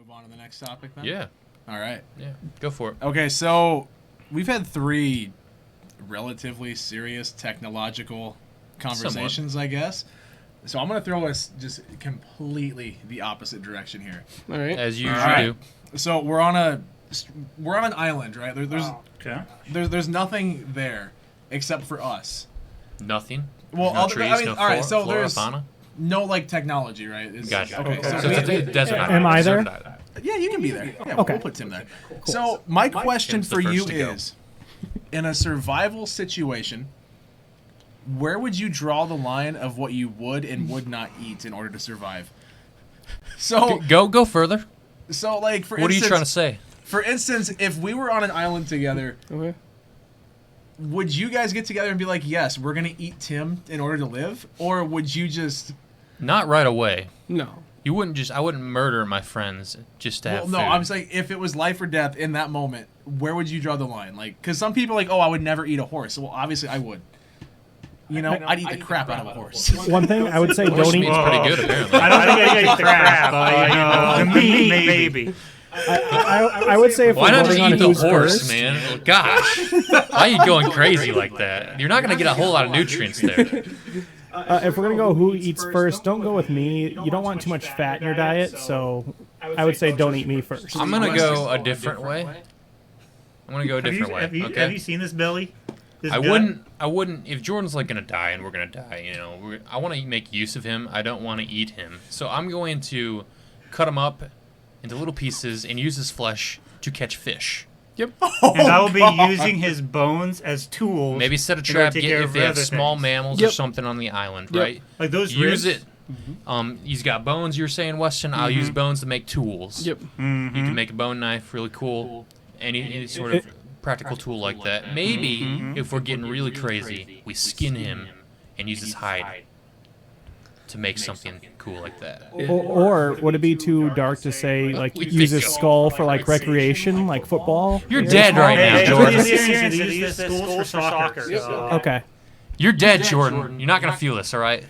move on to the next topic then? Yeah. All right. Yeah. Go for it. Okay, so we've had 3 relatively serious technological conversations, I guess. So I'm going to throw us just completely the opposite direction here. All right. As you usually do. So we're on an island, right? There's nothing there except for us. Nothing. Well, no trees, no all right. So flora, there's fauna? no like technology, right? Gotcha. Okay. So So it's a desert island. Am I there? Desert island. yeah, you can be there. Yeah, Okay. we'll put Tim there. So my question Tim's the for you first to go. is, in a survival situation, where would you draw the line of what you would and would not eat in order to survive? So Go further. So like for What instance, are you trying to say? For instance, if we were on an island together, Okay. would you guys get together and be like, "Yes, we're gonna eat Tim in order to live," or would you just? Not right away. No. You wouldn't just. I wouldn't murder my friends just to have Well, no, food. I'm saying if it was life or death in that moment, where would you draw the line? Like, because some people are like, "Oh, I would never eat a horse." Well, obviously, I would. You know, I'd eat the crap out of a horse. One thing I would say, Horse don't eat. meat's pretty good, apparently. I don't think I eat the crap, but, you know, the meat, maybe. I would say if Why we're not just voting on eat the who's horse, first, man? Gosh. Why are you going crazy like that? You're not going to get a whole lot of nutrients there. if we're gonna go who eats first, don't go with me. You don't want too much fat in your diet, so I would say don't eat me first. I'm going to go a different way. I'm going to go a different way, Have okay? you seen this, Billy? This I gut? wouldn't, if Jordan's like going to die and we're going to die, you know, I want to make use of him. I don't want to eat him. So I'm going to cut him up into little pieces and use his flesh to catch fish. Yep. And I will be using his bones as tools. Maybe set a in order trap to take get care if of they have other small things. mammals or Yep. something on the island, Yep. right? Like those Use ribs. it. He's got bones, you're saying, Weston. I'll use bones to make tools. Yep. Mm-hmm. You can make a bone knife, really cool. Any sort of practical tool like that. Maybe, if we're getting really crazy, we skin him and use his hide to make something cool like that. Or would it be too dark to say like We use think his so. skull for like recreation, like football? You're dead right now, Hey, Jordan. they use this schools for soccer. So. Okay. You're dead, Jordan. You're not going to feel this, all right?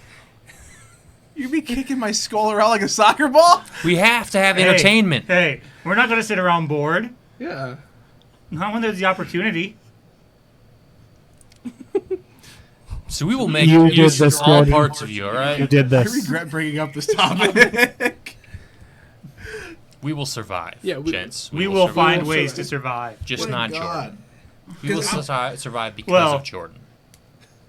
You'd be kicking my skull around like a soccer ball? We have to have Hey, entertainment. Hey, we're not going to sit around bored. Yeah. Not when there's the opportunity. So we will make You did use of this, all Jordan. parts of you, all You right? did I this. regret bringing up this topic. We will survive, Yeah, gents. We will survive. find ways to survive. Just not Jordan. We will survive because Well- of Jordan.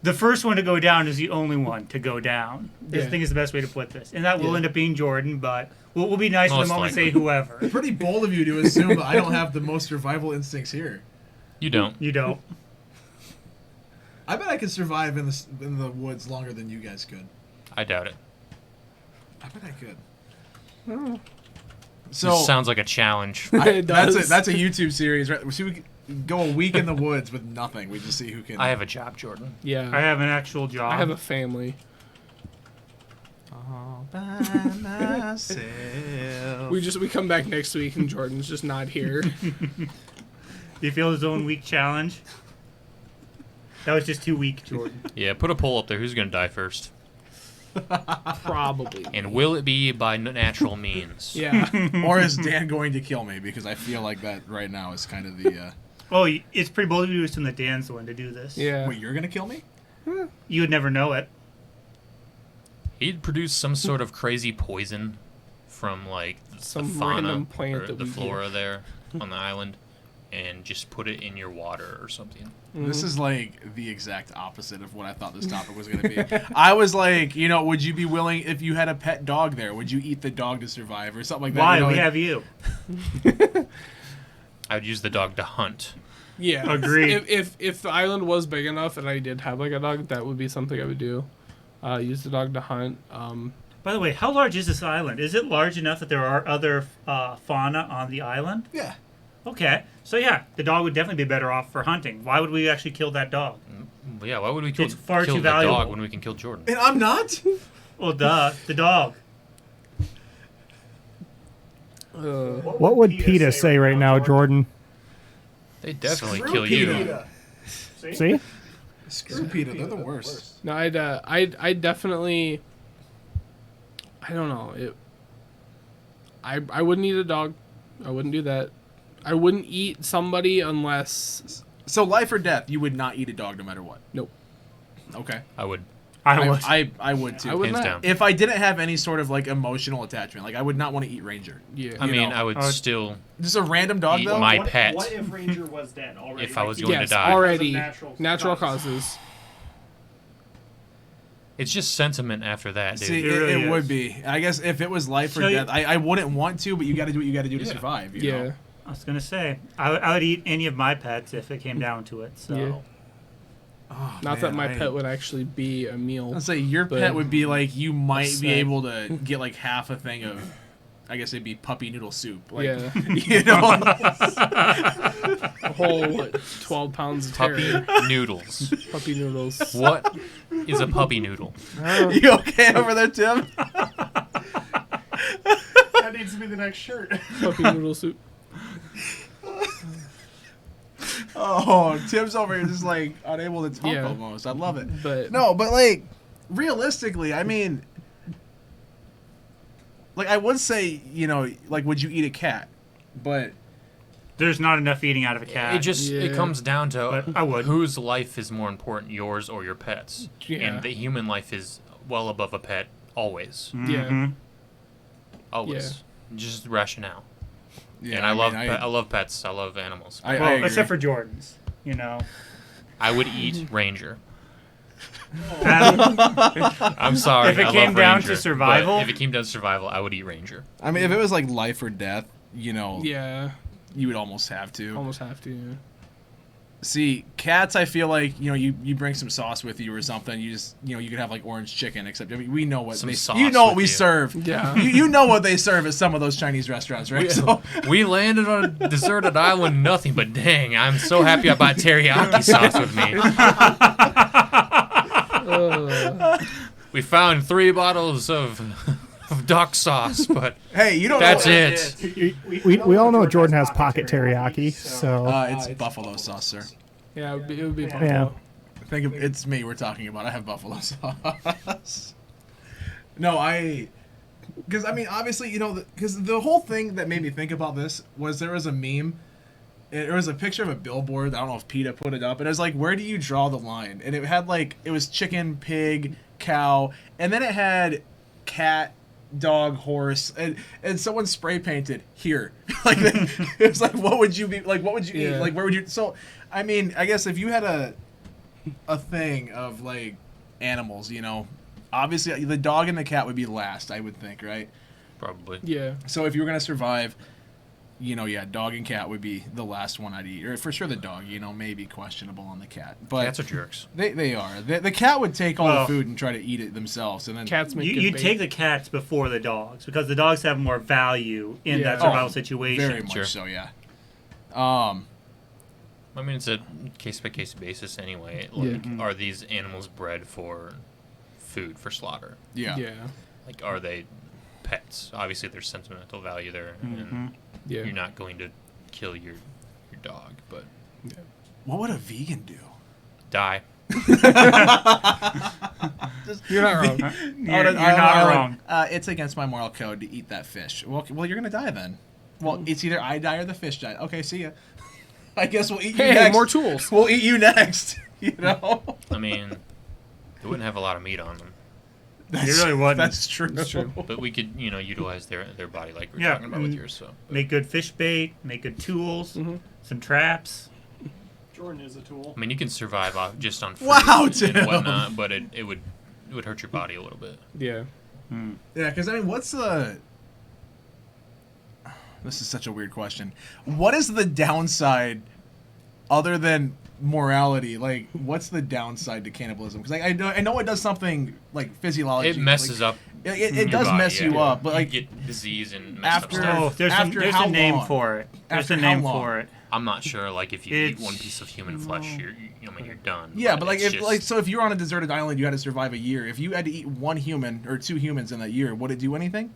The first one to go down is the only one to go down. This Yeah. thing is the best way to put this. And that will Yeah. end up being Jordan, but we'll be nice to Most the moment likely. say whoever. It's pretty bold of you to assume that I don't have the most survival instincts here. You don't. You don't. I bet I could survive in the woods longer than you guys could. I doubt it. I bet I could. This So sounds like a challenge. It does. that's a YouTube series, right? So we could go a week in the woods with nothing. We just see who can. I have a job, Jordan. Yeah. I have an actual job. I have a family. all by myself. We come back next week and Jordan's just not here. You feel his own week challenge? That was just too weak, Jordan. Yeah, put a poll up there. Who's going to die first? Probably. And will it be by natural means? Yeah. Or is Dan going to kill me? Because I feel like that right now is kind of the. Oh, it's pretty bold of you to assume that Dan's the one to do this. Yeah. Wait, you're gonna kill me? You would never know it. He'd produce some sort of crazy poison from, like, Some the fauna random plant or that the we flora there on the island and just put it in your water or something. This is like the exact opposite of what I thought this topic was gonna be. I was like, would you be willing if you had a pet dog there? Would you eat the dog to survive or something like that? Why? You know, We like- have you. I would use the dog to hunt. Yeah. Agreed. If the island was big enough and I did have like a dog, that would be something I would do. Use the dog to hunt. By the way, how large is this island? Is it large enough that there are other fauna on the island? Yeah. Okay. So yeah, the dog would definitely be better off for hunting. Why would we actually kill that dog? But yeah, why would we kill, It's far kill too the dog valuable. when we can kill Jordan? And I'm not. Well, duh, the dog. What would PETA say right now, Jordan? They definitely Screw kill you. PETA. See? Screw PETA. They're the worst. No, I'd definitely. I don't know. I wouldn't eat a dog. I wouldn't do that. I wouldn't eat somebody unless. So life or death, you would not eat a dog no matter what. Nope. Okay. I would. I would. I would too. I would Hands not. down. If I didn't have any sort of like emotional attachment, like I would not want to eat Ranger. Yeah. I You mean, know, I would I would- still Just a random dog eat though. my pet. What if Ranger was dead already? If I was Like, going to Yes, die. already. Because of Natural causes. causes. It's just sentiment after that, dude. See, It really it would is. be. I guess if it was life or So you- death, I wouldn't want to, but you got to do what you got to do to Yeah. survive. You Yeah. know? I was gonna say I would eat any of my pets if it came down to it. So Yeah. Oh, Not that man, my pet would actually be a meal. I'd say your but- pet would be like you might be snack. able to get like half a thing of, I guess it'd be puppy noodle soup. Like, Yeah. you know. A whole 12 pounds of Puppy terror. noodles. Puppy noodles. What is a puppy noodle? You okay over there, Tim? That needs to be the next shirt. Puppy noodle soup. Oh, Tim's over here just like unable to talk Yeah. almost. I love it. But No, but like realistically, I mean, like I would say, you know, like would you eat a cat? But there's not enough eating out of a cat. It just it Yeah. comes down to But I would. whose life is more important, yours or your pet's. Yeah. And the human life is well above a pet always. yeah. Mhm. Always. Just rationale. yeah, and I love mean, I love pets. I love animals. I Well, agree. except for Jordan's, you know. I would eat Ranger. That- I'm sorry. If it I came love down Ranger, to survival? but if it came down to survival, I would eat Ranger. I mean, if it was like life or death, you know, Yeah. you would almost have to. Almost have to. Yeah. See, cats, I feel like, you know, you bring some sauce with you or something. You just, you know, you could have like orange chicken, except I mean, we know what Some they, sauce you know what with we you. serve. Yeah. You know what they serve at some of those Chinese restaurants, right? So, We landed on a deserted island, nothing but dang. I'm so happy I bought teriyaki sauce with me. We found 3 bottles of duck sauce, but hey, you don't that's know. it. We all know Jordan has pocket teriyaki, so It's buffalo sauce, sir. Yeah, it would be yeah. buffalo. Think of, it's me we're talking about. I have buffalo sauce. No, because I mean, obviously, you know, because the whole thing that made me think about this was there was a meme. There was a picture of a billboard. I don't know if PETA put it up, and it was like, "Where do you draw the line?" And it had like it was chicken, pig, cow, and then it had cat, dog, horse, and someone spray painted here. Like it was like, what would you be like? What would you eat? Yeah. Like where would you? So I mean, I guess if you had a thing of like animals, you know, obviously the dog and the cat would be last, I would think, right? Probably. Yeah. So if you were gonna survive, you know, yeah, dog and cat would be the last one I'd eat, or for sure the dog, you know, maybe questionable on the cat, but Cats are jerks. they are. The cat would take all Well- the food and try to eat it themselves, and then Cats make you good you bait. take the cats before the dogs because the dogs have more value in Yeah. that survival Oh, situation. very much Sure. so, yeah. I mean, it's a case-by-case basis anyway. Like, Yeah. are these animals bred for food, for slaughter? Yeah. Yeah. Like, are they pets? Obviously, there's sentimental value there, and Yeah. you're not going to kill your dog, but What would a vegan do? die. You're not wrong. You're not wrong. It's against my moral code to eat that fish. Well, you're gonna die then. Well, it's either I die or the fish die. Okay, see ya. I guess we'll eat you Hey, next. more tools. We'll eat you next. You know. I mean, they wouldn't have a lot of meat on them, You really wouldn't. That's true. That's true. but we could, utilize their body like we're Yeah, talking about with and yours. So Make good fish bait, make good tools, some traps. Jordan is a tool. I mean, you can survive just on fruit Wow, and Tim. whatnot, but it would hurt your body a little bit. Yeah. Yeah, because I mean, what's the? This is such a weird question. What is the downside, other than morality? Like, what's the downside to cannibalism? Because I know it does something like physiology. It messes up. It your does body, mess you yeah. up, but like you get disease and messed after- up stuff. Oh, there's After there's how a name long? for it. There's After a how name long? for it. I'm not sure. Like if you eat It's- one piece of human flesh, you're done. yeah, but like it's if just- like so if you're on a deserted island, you had to survive a year. If you had to eat one human or two humans in that year, would it do anything?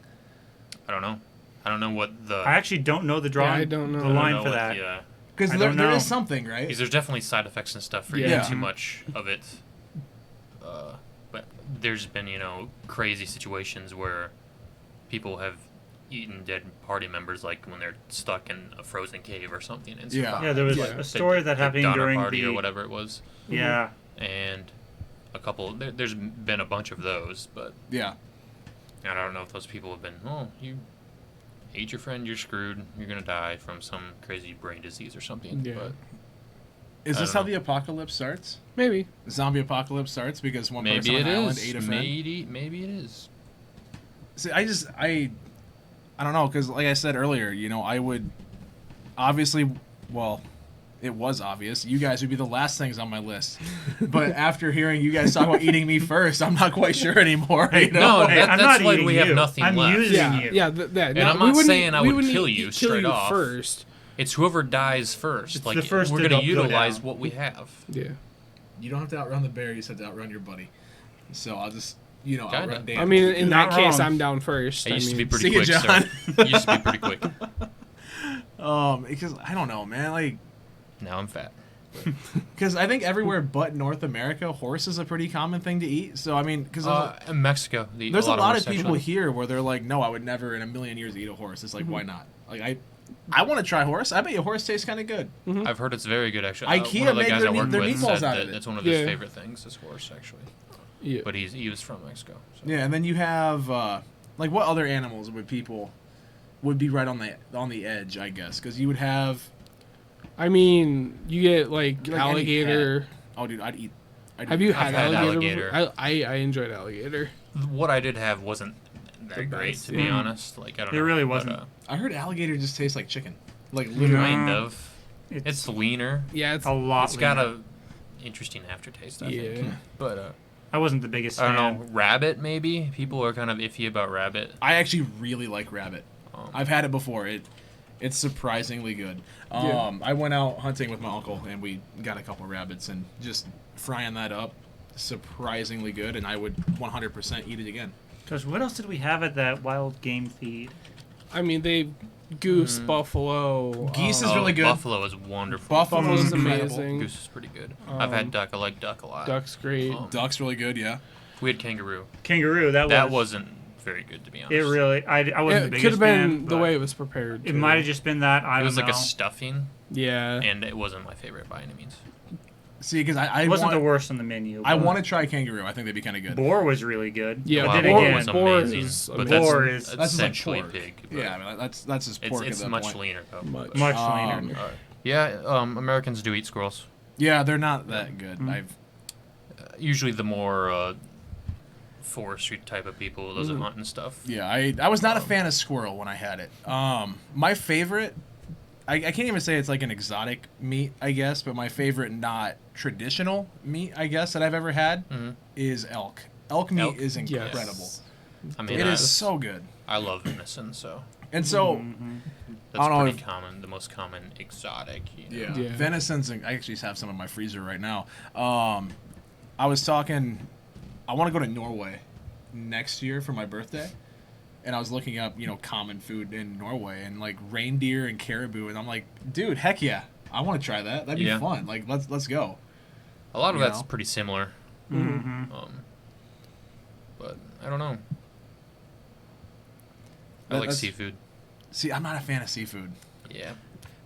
I don't know. I don't know what the. I actually don't know the drawing. I don't know. the I don't line know for what that. the, Because I there don't know. is something, right? because there's definitely side effects and stuff for Yeah. eating too much of it. But there's been crazy situations where people have eaten dead party members, like when they're stuck in a frozen cave or something. And Yeah. survive. Yeah, there was Yeah. a story that happened Donner during Party the or whatever it was, Yeah, and a couple. There's been a bunch of those, but Yeah. I don't know if those people have been. Oh, you ate your friend, you're screwed. You're gonna die from some crazy brain disease or something. Yeah. But Is I this don't how know. the apocalypse starts? Maybe. Zombie apocalypse starts because one person maybe on it an island is. ate a friend? Maybe it is. See, I don't know, because like I said earlier, I would obviously, well, it was obvious. You guys would be the last things on my list. But after hearing you guys talk about eating me first, I'm not quite sure anymore. No, Hey, I'm that's not when eating we have you. nothing I'm left. using Yeah, you. yeah, And I'm not saying I would kill you straight off. first. It's whoever dies first. It's like the first we're to gonna go utilize down. what we have. Yeah. You don't have to outrun the bear, you just have to outrun your buddy. So I'll just, Kinda. outrun Dan. I mean, in Not that case, wrong. I'm down first. I used to be mean, pretty See ya, quick, John. sir. I used to be pretty quick. Because I don't know, man. Like, Now I'm fat. because I think everywhere but North America, horse is a pretty common thing to eat. So I mean, because In Mexico, there's a lot of people homosexuality. here where they're like, no, I would never in a million years eat a horse. It's like, why not? Like I want to try horse. I bet your horse tastes kind of good. I've heard it's very good, actually. IKEA one of the made guys their I meat- worked their with meatballs said out of that it. that's one of his Yeah. favorite things is horse, actually. yeah. But he was from Mexico. So. Yeah, and then you have like what other animals would be right on the edge, I guess, because you would have. I mean, you get like Like any alligator. Oh, dude, I'd eat. Have you had had alligator? alligator. I enjoyed alligator. What I did have wasn't that The great, best, to be yeah. honest. Like I don't It know. really but, wasn't. I heard alligator just tastes like chicken, like literally. Kind Yeah. of. It's leaner. Yeah, it's a lot. It's got leaner. a interesting aftertaste, I Yeah. think. But I wasn't the biggest I fan. don't know. Rabbit, maybe. People are kind of iffy about rabbit. I actually really like rabbit. I've had it before. It's surprisingly good. Yeah. I went out hunting with my uncle and we got a couple rabbits and just frying that up, surprisingly good. And I would 100% eat it again. Because what else did we have at that wild game feed? I mean, they goose, buffalo. Geese is really good. Buffalo is wonderful. Buffalo's Buffalo's incredible. amazing. Goose is pretty good. I've had Um, duck. I like duck a lot. Duck's great. Duck's really good, yeah. We had kangaroo. Kangaroo. That wasn't very good, to be honest. It really. I wasn't the It could biggest have been fan, the but way it was prepared. It too. might have just been that. I It don't was like know. a stuffing, Yeah. and it wasn't my favorite by any means. See, because I It wasn't want, the worst on the menu. I but want to try kangaroo. I think they'd be kind of good. Boar was really good. Yeah, but Wow, then boar again, was boar amazing, is but amazing. Boar that's is- That's just like essentially pork. pig. But Yeah, I mean that's just pork. it's at that much point. leaner though. Much. but- much Um, leaner. Yeah, Americans do eat squirrels. Yeah, they're not that good. I've Usually the more forestry type of people, those that hunt and stuff. Yeah, I was not a fan of squirrel when I had it. My favorite, I can't even say it's like an exotic meat, I guess, but my favorite not traditional meat, I guess, that I've ever had is elk. Elk meat Elk? is Yes. incredible. I mean, It I, is so good. I love venison, so And so, that's I don't know pretty if- common. The most common exotic. You know? yeah, Yeah. venison's. I actually have some in my freezer right now. I was talking. I want to go to Norway next year for my birthday, and I was looking up, common food in Norway and like reindeer and caribou, and I'm like, dude, heck yeah, I want to try that. That'd be Yeah. fun. Like, let's go. A lot of You that's know? pretty similar. Mm-hmm. But I don't know. I That- like that's- seafood. See, I'm not a fan of seafood. Yeah,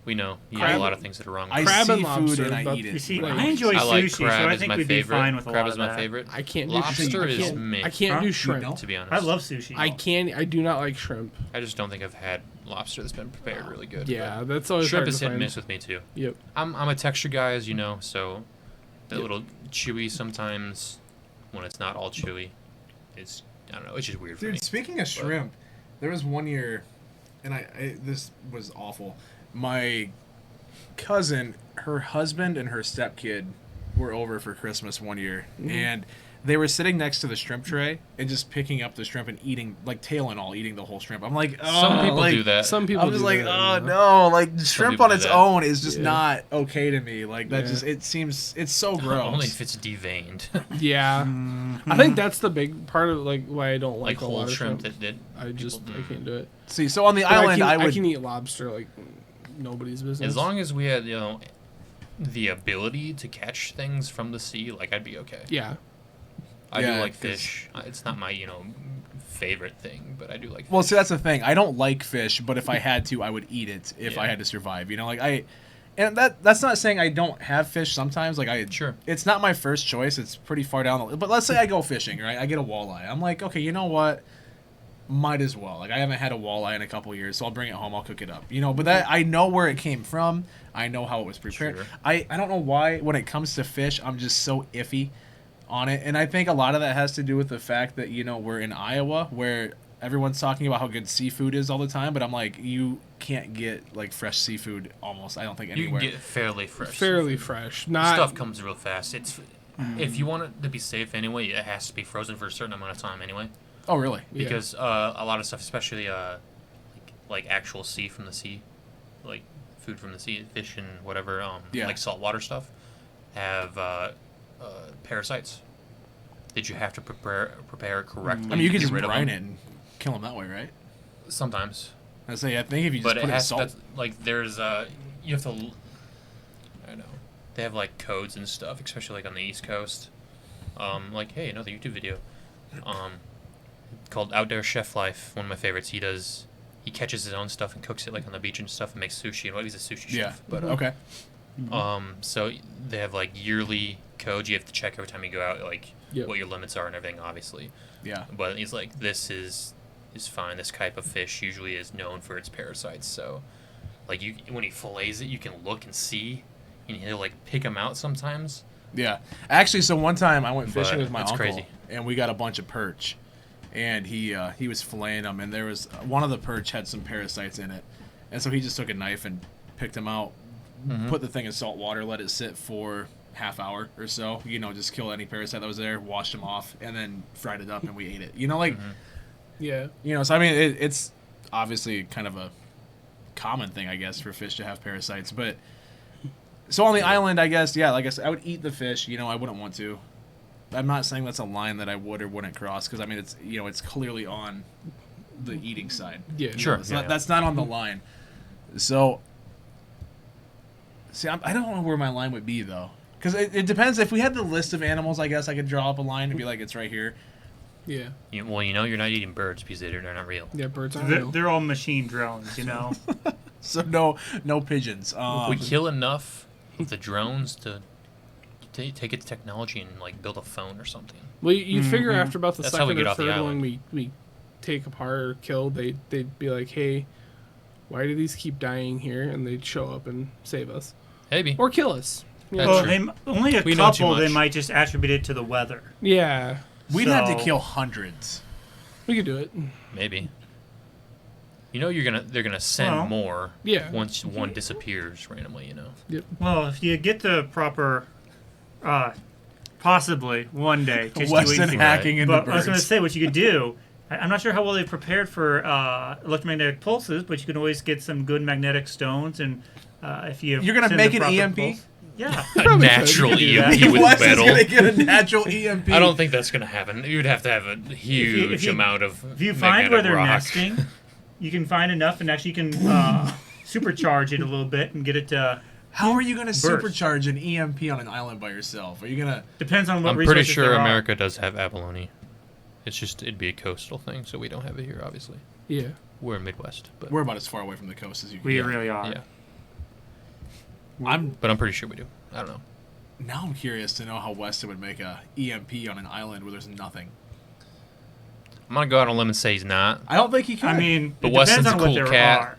we know. You Crab- have a lot of things that are wrong. I with Crab see and food lobster, and I but- eat it. You see, Like, I enjoy I like sushi, crab so I is think my we'd favorite. be fine with a Crab lot is of my that. favorite. I can't do Lobster I is can't, meh. I can't Huh? do You shrimp. don't? To be honest, I love sushi. I do not like shrimp. I just don't think I've had lobster that's been prepared really good. Yeah, but that's always shrimp hard is to hit and find. miss with me too. Yep. I'm a texture guy, as you know, so a Yep. little chewy sometimes. When it's not all chewy, it's I don't know. It's just weird for me. Dude, speaking of shrimp, there was one year, and this was awful. My cousin, her husband, and her stepkid were over for Christmas one year, and they were sitting next to the shrimp tray and just picking up the shrimp and eating, like tail and all, eating the whole shrimp. I'm like, oh, Some people like, do that. Some people. I'm just do like, that, oh you know? no, like shrimp people on do its that. own is just Yeah. not okay to me. Like that Yeah. just it seems it's so gross. Only if it's deveined, Yeah, I think that's the big part of like why I don't like like, a whole lot of shrimp shrimp. that did. I just people- I can't do it. See, so on the But island, I I would. can eat lobster like nobody's business. As long as we had the ability to catch things from the sea, like I'd be okay. Yeah. I Yeah, do like 'cause- fish. It's not my favorite thing, but I do like fish. Well, see, that's the thing. I don't like fish, but if I had to, I would eat it if I Yeah. had to survive. You know, like and that's not saying I don't have fish sometimes. Like Sure. it's not my first choice. It's pretty far down the list. But let's say I go fishing, right? I get a walleye. I'm like, okay, you know what? Might as well. Like I haven't had a walleye in a couple years, so I'll bring it home. I'll cook it up. You know, but that I know where it came from. I know how it was prepared. Sure. I don't know why when it comes to fish, I'm just so iffy on it, and I think a lot of that has to do with the fact that we're in Iowa, where everyone's talking about how good seafood is all the time, but I'm like, you can't get like fresh seafood almost. I don't think You anywhere. can get fairly fresh. Fairly seafood. fresh. Not Stuff comes real fast. It's if you want it to be safe anyway, it has to be frozen for a certain amount of time anyway. Oh, really? Yeah. Because a lot of stuff, especially like actual from the sea, like food from the sea, fish and whatever, Yeah. like saltwater stuff, have parasites that you have to prepare correctly. I mean, you to can get just rid of brine them. it and kill them that way, right? Sometimes, I say, I think if you just but it put it in has salt. that's, like there's you have to. I know they have like codes and stuff, especially like on the East Coast. Like hey, another YouTube video, called Outdoor Chef Life. One of my favorites. He catches his own stuff and cooks it like on the beach and stuff and makes sushi. And he's a sushi Yeah. chef. But Okay. so they have like yearly codes you have to check every time you go out, like Yep. what your limits are and everything, obviously. Yeah. But he's like, this is fine. This type of fish usually is known for its parasites. So, like when he fillets it, you can look and see, and he'll like pick them out sometimes. Yeah. Actually, so one time I went fishing But with my that's uncle, crazy. and we got a bunch of perch, and he was filleting them, and there was one of the perch had some parasites in it, and so he just took a knife and picked them out, put the thing in salt water, let it sit for half hour or so, just kill any parasite that was there, washed them off, and then fried it up, and we ate it. Yeah. So I mean, it's obviously kind of a common thing, I guess, for fish to have parasites, but. So on the island, I guess, yeah, like I said, I would eat the fish. I wouldn't want to. I'm not saying that's a line that I would or wouldn't cross, because I mean, it's clearly on the eating side. Yeah. Sure. It's Yeah, not, yeah. That's not on the line. So, see, I don't know where my line would be though, because it depends. If we had the list of animals, I guess I could draw up a line and be like, it's right here. Yeah. Well, you're not eating birds because they're not real. Yeah. Birds aren't They're, real. they're all machine drones, you know. So no pigeons. If we kill enough of the drones to take its technology and like build a phone or something. Well, you figure after about the That's how we second get or off the third one island. we take apart or kill, they'd be like, hey, why do these keep dying here? And they'd show up and save us Maybe. or kill us. That's Well, true. only a We know too couple they much. might just attribute it to the weather. Yeah, We'd have to So- kill hundreds. we could do it. Maybe. They're gonna send Well, more. yeah. Once one disappears randomly. Yep. Well, if you get the proper, possibly one day, just Weston doing things. hacking into But I was going to birds. say what you could do. I'm not sure how well they've prepared for electromagnetic pulses, but you can always get some good magnetic stones, and if you You're gonna send make the an proper EMP? pulse- yeah. A natural could do that. EMP with Wes is metal. gonna get a natural EMP. I don't think that's gonna happen. You'd have to have a huge if you- amount of. If you find where magnetic they're rock. nesting, you can find enough, and actually you can supercharge it a little bit and get it to. How are you going to Burst. supercharge an EMP on an island by yourself? Are you going to... Depends on what I'm pretty resources sure there are. America does have abalone. It'd be a coastal thing, so we don't have it here. Obviously, Yeah. we're in Midwest, but We're about as far away from the coast as you can We get. really are. yeah. I'm But I'm pretty sure we do. I don't know. Now I'm curious to know how Weston would make a EMP on an island where there's nothing. I'm gonna go out on a limb and say he's not. I don't think he could. I mean, But it depends Weston's on a what cool there cat. are.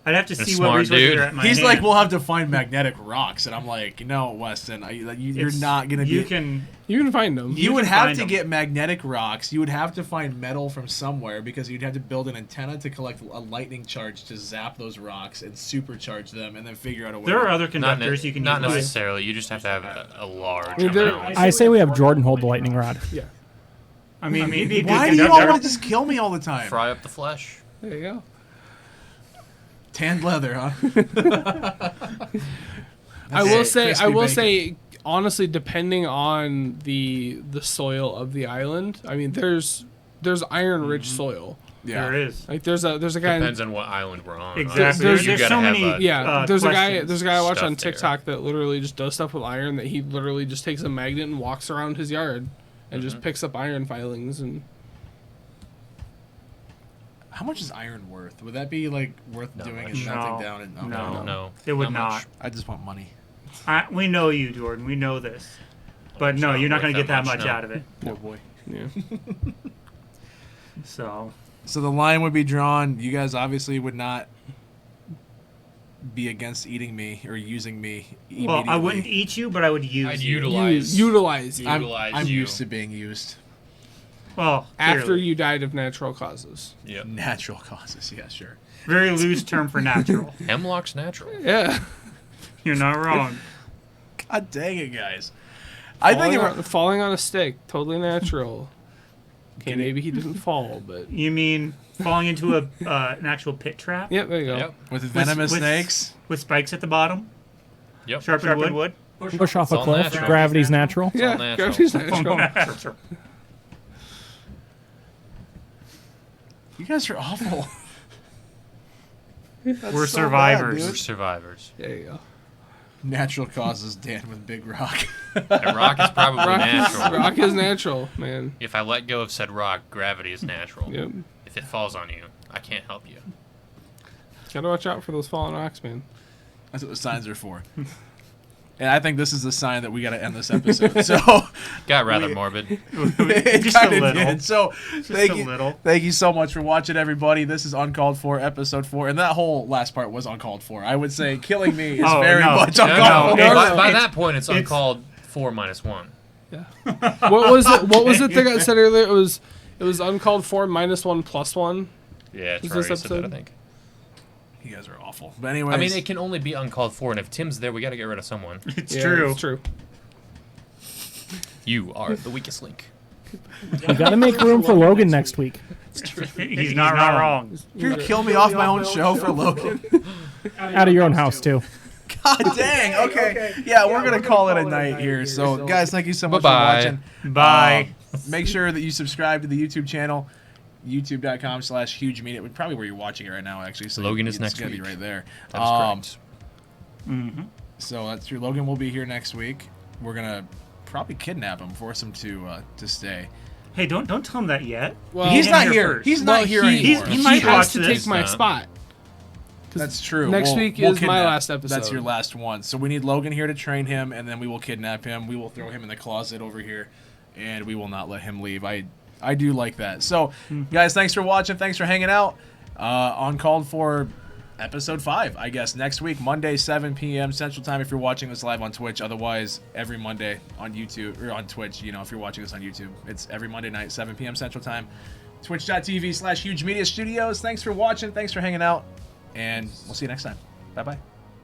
I'd have to And a see what smart resources dude. are at my he's hand. like, we'll have to find magnetic rocks, and I'm like, no, Weston, you're It's- not gonna You be. can. You can find them. You you would can have find to them. get magnetic rocks. You would have to find metal from somewhere because you'd have to build an antenna to collect a lightning charge to zap those rocks and supercharge them, and then figure out a way. There are to- other conductors you can not use. necessarily. You just have to have a large I mean, there- amount. I say we have Jordan hold the lightning rod. Yeah. I mean, maybe a good Why do you all conductor. want to just kill me all the time? Fry up the flesh. There you go. Tanned leather, huh? I will crispy say, honestly, depending on the soil of the island, I mean, there's iron rich soil. Yeah. There is. Like there's a guy. Depends on what island we're on. Exactly. There's- You There's gotta so have many. a- Yeah, there's a questions. guy I watch Stuff on there. TikTok that literally just does stuff with iron. That he literally just takes a magnet and walks around his yard and just picks up iron filings and How much is iron worth? Would that be like worth Not doing much. and melting No. down? And, okay. No. No, It would not not. much. I just want money. We know you, Jordan. We know this. But It's no, not you're not worth going to get that much no. out of it. Poor boy. Yeah. So, So the line would be drawn. You guys obviously would not be against eating me or using me immediately. well, I wouldn't eat you, but I would use I'd you. utilize. Utilize you I'm you. used to being used. Well, after clearly. you died of natural causes. Yep. Natural causes, yeah, sure. Very loose term for natural. Hemlock's natural. Yeah. You're not wrong. God dang it, guys. I think Falling on a stick, totally natural. Okay, maybe he didn't fall, but You mean falling into an actual pit trap yeah, there you go. Yep. with venomous with- snakes. with spikes at the bottom? Yep. Sharpened wood? Push off a all cliff. natural. Gravity's natural. Yeah, all natural. gravity's natural. You guys are awful. We're survivors. We're survivors. There you go. Natural causes, Dan with Big Rock. And rock is probably natural. Rock is natural, man. If I let go of said rock, gravity is natural. Yep. If it falls on you, I can't help you. Gotta watch out for those fallen rocks, man. That's what the signs are for. And I think this is the sign that we got to end this episode. So Got rather morbid. it Just a kinda little. did. So a little. Thank you so much for watching, everybody. This is Uncalled For, episode 4, and that whole last part was Uncalled For. I would say killing me is Oh, very no. much No, uncalled no, for. By it's- that point, it's uncalled 4 minus 1. What was it? What was it that got said earlier? It was uncalled for -1 + 1. Yeah, Is Troy this said that, I episode? think. You guys are awful. But anyways, I mean, it can only be uncalled for, and if Tim's there, we got to get rid of someone. It's Yeah, true. It's true. You are the weakest link. You gotta make room for Logan next week. He's not wrong. you're gonna kill me off my own show for Logan. Out of your own house too. God dang. Okay. Yeah, we're gonna call it a night here. So, guys, thank you so much Bye-bye. for watching. Bye. Make sure that you subscribe to the YouTube channel, youtube.com/hugemedia. Probably where you're watching it right now, actually. So Logan is it's next gonna be week. right there. That is correct. So that's true. Logan will be here next week. We're gonna probably kidnap him, force him to stay. Hey, don't tell him that yet. Well, He's not here here. first. He's not here anymore. he might has watch to this. take my spot. That's true. Next week is my kidnap. last episode. That's your last one. So we need Logan here to train him, and then we will kidnap him. We will throw him in the closet over here, and we will not let him leave. I do like that. So, guys, thanks for watching. Thanks for hanging out. Uncalled For episode 5, I guess, next week, Monday, 7 p.m. Central Time if you're watching this live on Twitch. Otherwise, every Monday on YouTube, or on Twitch, you know, if you're watching this on YouTube. It's every Monday night, 7 p.m. Central Time. Twitch.tv/Huge Media Studios. Thanks for watching. Thanks for hanging out. And we'll see you next time. Bye-bye.